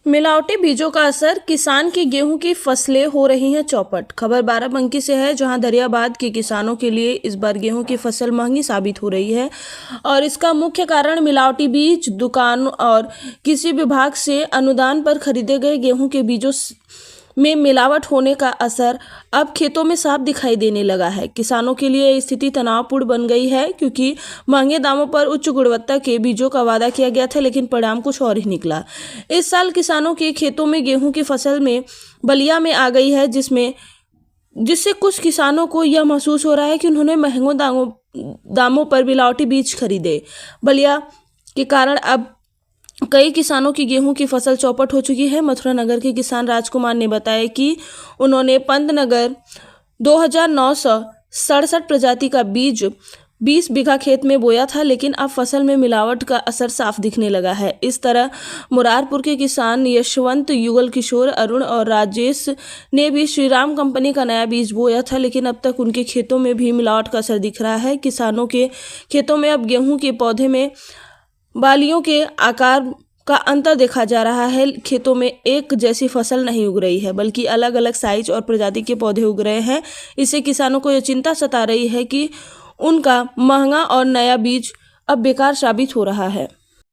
मिलावटी बीजों का असर, किसान की गेहूं की फसलें हो रही हैं चौपट। खबर बाराबंकी से है, जहां दरियाबाद के किसानों के लिए इस बार गेहूं की फसल महंगी साबित हो रही है और इसका मुख्य कारण मिलावटी बीज, दुकान और किसी विभाग से अनुदान पर खरीदे गए गेहूं के बीजों में मिलावट होने का असर अब खेतों में साफ दिखाई देने लगा है। किसानों के लिए यह स्थिति तनावपूर्ण बन गई है, क्योंकि महंगे दामों पर उच्च गुणवत्ता के बीजों का वादा किया गया था, लेकिन परिणाम कुछ और ही निकला। इस साल किसानों के खेतों में गेहूं की फसल में बलिया में आ गई है, जिससे कुछ किसानों को यह महसूस हो रहा है कि उन्होंने महंगों दामों पर मिलावटी बीज खरीदे। बलिया के कारण अब कई किसानों की गेहूं की फसल चौपट हो चुकी है। मथुरा नगर के किसान राजकुमार ने बताया कि उन्होंने पंतनगर 2967 प्रजाति का बीज 20 बीघा खेत में बोया था, लेकिन अब फसल में मिलावट का असर साफ दिखने लगा है। इस तरह मुरारपुर के किसान यशवंत, युगल किशोर, अरुण और राजेश ने भी श्रीराम कंपनी का नया बीज बोया था, लेकिन अब तक उनके खेतों में भी मिलावट का असर दिख रहा है। किसानों के खेतों में अब गेहूं के पौधे में बालियों के आकार का अंतर देखा जा रहा है। खेतों में एक जैसी फसल नहीं उग रही है, बल्कि अलग अलग साइज और प्रजाति के पौधे उग रहे हैं। इससे किसानों को यह चिंता सता रही है कि उनका महंगा और नया बीज अब बेकार साबित हो रहा है।